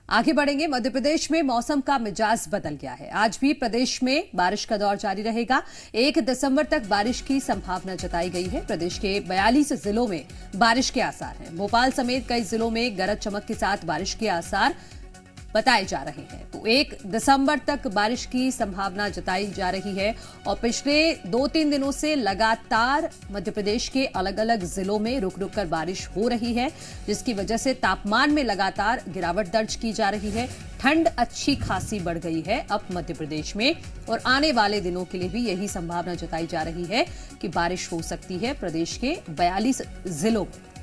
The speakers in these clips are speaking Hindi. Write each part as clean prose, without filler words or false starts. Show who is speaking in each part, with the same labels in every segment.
Speaker 1: आगे बढ़ेंगे। मध्य प्रदेश में मौसम का मिजाज बदल गया है। आज भी प्रदेश में बारिश का दौर जारी रहेगा। 1 दिसंबर तक बारिश की संभावना जताई गई है। प्रदेश के 42 जिलों में बारिश के आसार हैं। भोपाल समेत कई जिलों में गरज चमक के साथ बारिश के आसार बताए जा रहे हैं। तो 1 दिसंबर तक बारिश की संभावना जताई जा रही है और पिछले 2-3 दिनों से लगातार मध्य प्रदेश के अलग अलग जिलों में रुक रुक कर बारिश हो रही है, जिसकी वजह से तापमान में लगातार गिरावट दर्ज की जा रही है। ठंड अच्छी खासी बढ़ गई है अब मध्य प्रदेश में और आने वाले दिनों के लिए भी यही संभावना जताई जा रही है कि बारिश हो सकती है प्रदेश के 42 जिलों में।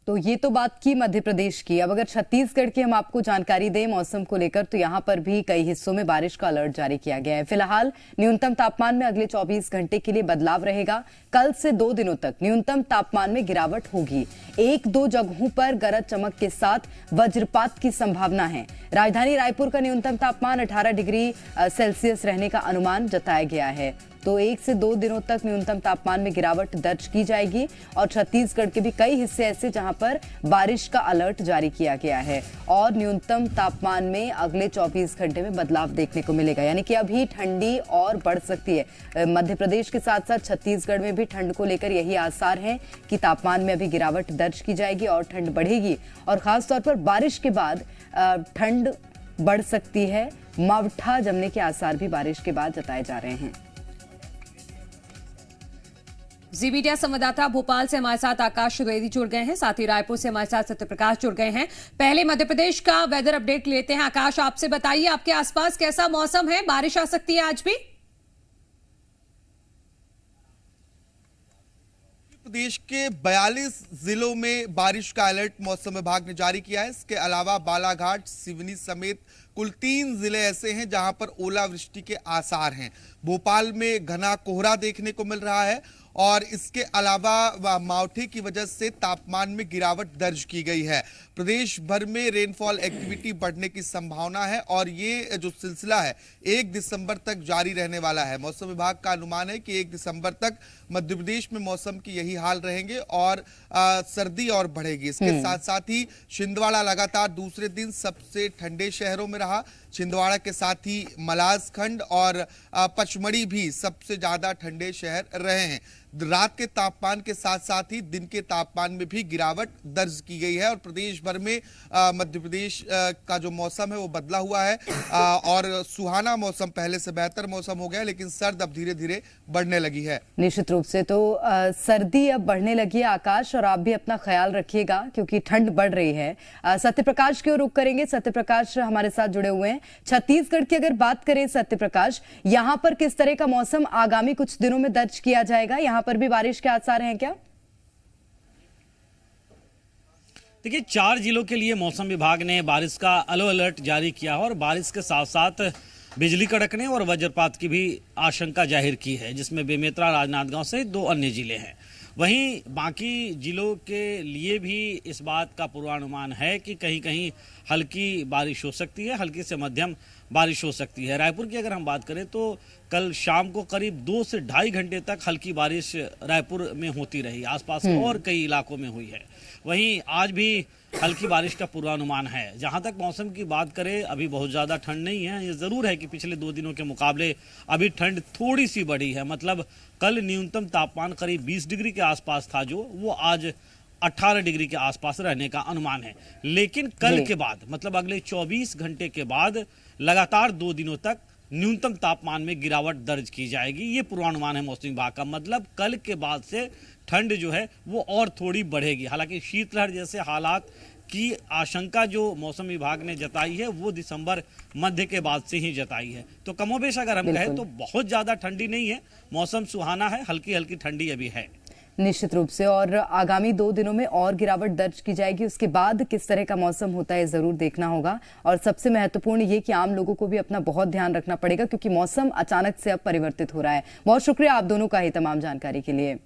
Speaker 2: तो ये तो बात की मध्य प्रदेश की। अब अगर छत्तीसगढ़ की हम आपको जानकारी दें मौसम को लेकर, तो यहां पर भी कई हिस्सों में बारिश का अलर्ट जारी किया गया है। फिलहाल न्यूनतम तापमान में अगले 24 घंटे के लिए बदलाव रहेगा। कल से 2 दिनों तक न्यूनतम तापमान में गिरावट होगी। 1-2 जगहों पर गरज चमक के साथ वज्रपात की संभावना है। राजधानी रायपुर का न्यूनतम तापमान 18 डिग्री सेल्सियस रहने का अनुमान जताया गया है। तो 1 से 2 दिनों तक न्यूनतम तापमान में गिरावट दर्ज की जाएगी और छत्तीसगढ़ के भी कई हिस्से ऐसे जहां पर बारिश का अलर्ट जारी किया गया है और न्यूनतम तापमान में अगले 24 घंटे में बदलाव देखने को मिलेगा। यानी कि अभी ठंडी और बढ़ सकती है। मध्य प्रदेश के साथ साथ छत्तीसगढ़ में भी ठंड को लेकर यही आसार हैं कि तापमान में अभी गिरावट दर्ज की जाएगी और ठंड बढ़ेगी और खासतौर पर बारिश के बाद ठंड बढ़ सकती है। मावठा जमने के आसार भी बारिश के बाद जताए जा रहे हैं।
Speaker 1: जी मीडिया संवाददाता भोपाल से हमारे साथ आकाश द्विवेदी जुड़ गए हैं, साथ ही रायपुर से हमारे साथ सत्यप्रकाश जुड़ गए हैं। पहले मध्य प्रदेश का वेदर अपडेट लेते हैं। आकाश, आपसे बताइए आपके आसपास कैसा मौसम है? बारिश आ सकती है आज भी?
Speaker 3: प्रदेश के 42 जिलों में बारिश का अलर्ट मौसम विभाग ने जारी किया है। इसके अलावा बालाघाट, सिवनी समेत कुल 3 जिले ऐसे हैं जहां पर ओलावृष्टि के आसार हैं। भोपाल में घना कोहरा देखने को मिल रहा है और इसके अलावा मावठे की वजह से तापमान में गिरावट दर्ज की गई है। प्रदेश भर में रेनफॉल एक्टिविटी बढ़ने की संभावना है और ये जो सिलसिला है 1 दिसंबर तक जारी रहने वाला है। मौसम विभाग का अनुमान है कि 1 दिसंबर तक मध्य प्रदेश में मौसम की यही हाल रहेंगे और सर्दी और बढ़ेगी। इसके साथ साथ ही छिंदवाड़ा लगातार दूसरे दिन सबसे ठंडे शहरों में रहा। छिंदवाड़ा के साथ ही मलाजखंड और पचमढ़ी भी सबसे ज्यादा ठंडे शहर रहे हैं। रात के तापमान के साथ साथ ही दिन के तापमान में भी गिरावट दर्ज की गई है और प्रदेश भर में मध्य प्रदेश का जो मौसम है वो बदला हुआ है और सुहाना मौसम, पहले से बेहतर मौसम हो गया, लेकिन सर्द अब धीरे धीरे बढ़ने लगी है।
Speaker 2: निश्चित रूप से तो सर्दी अब बढ़ने लगी है आकाश, और आप भी अपना ख्याल रखिएगा क्योंकि ठंड बढ़ रही है। सत्यप्रकाश की ओर रुख करेंगे। सत्यप्रकाश हमारे साथ जुड़े हुए हैं। छत्तीसगढ़ की अगर बात करें सत्यप्रकाश, यहाँ पर किस तरह का मौसम आगामी कुछ दिनों में दर्ज किया जाएगा? यहाँ पर भी बारिश के आसार हैं क्या?
Speaker 4: देखिए, 4 जिलों के लिए मौसम विभाग ने बारिश का येलो अलर्ट जारी किया है और बारिश के साथ साथ बिजली कड़कने और वज्रपात की भी आशंका जाहिर की है, जिसमें बेमेतरा, राजनांदगांव सहित 2 अन्य जिले हैं। वहीं बाकी जिलों के लिए भी इस बात का पूर्वानुमान है कि कहीं कहीं हल्की बारिश हो सकती है, हल्की से मध्यम बारिश हो सकती है। रायपुर की अगर हम बात करें तो कल शाम को करीब 2 से ढाई घंटे तक हल्की बारिश रायपुर में होती रही। आसपास और कई इलाकों में हुई है। वहीं आज भी हल्की बारिश का पूर्वानुमान है। जहां तक मौसम की बात करें, अभी बहुत ज़्यादा ठंड नहीं है। ये ज़रूर है कि पिछले 2 दिनों के मुकाबले अभी ठंड थोड़ी सी बढ़ी है। मतलब कल न्यूनतम तापमान करीब 20 डिग्री के आसपास था, जो वो आज 18 डिग्री के आसपास रहने का अनुमान है। लेकिन कल के बाद, मतलब अगले 24 घंटे के बाद लगातार 2 दिनों तक न्यूनतम तापमान में गिरावट दर्ज की जाएगी। ये पूर्वानुमान है मौसम विभाग का। मतलब कल के बाद से ठंड जो है वो और थोड़ी बढ़ेगी। हालांकि शीतलहर जैसे हालात की आशंका जो मौसम विभाग ने जताई है वो दिसंबर मध्य के बाद से ही जताई है। तो कमोबेश अगर हम कहें तो बहुत ज्यादा ठंडी नहीं है, मौसम सुहाना है, हल्की हल्की ठंडी अभी है।
Speaker 2: निश्चित रूप से, और आगामी 2 दिनों में और गिरावट दर्ज की जाएगी। उसके बाद किस तरह का मौसम होता है जरूर देखना होगा। और सबसे महत्वपूर्ण ये कि आम लोगों को भी अपना बहुत ध्यान रखना पड़ेगा क्योंकि मौसम अचानक से अब परिवर्तित हो रहा है। बहुत शुक्रिया आप दोनों का ही तमाम जानकारी के लिए।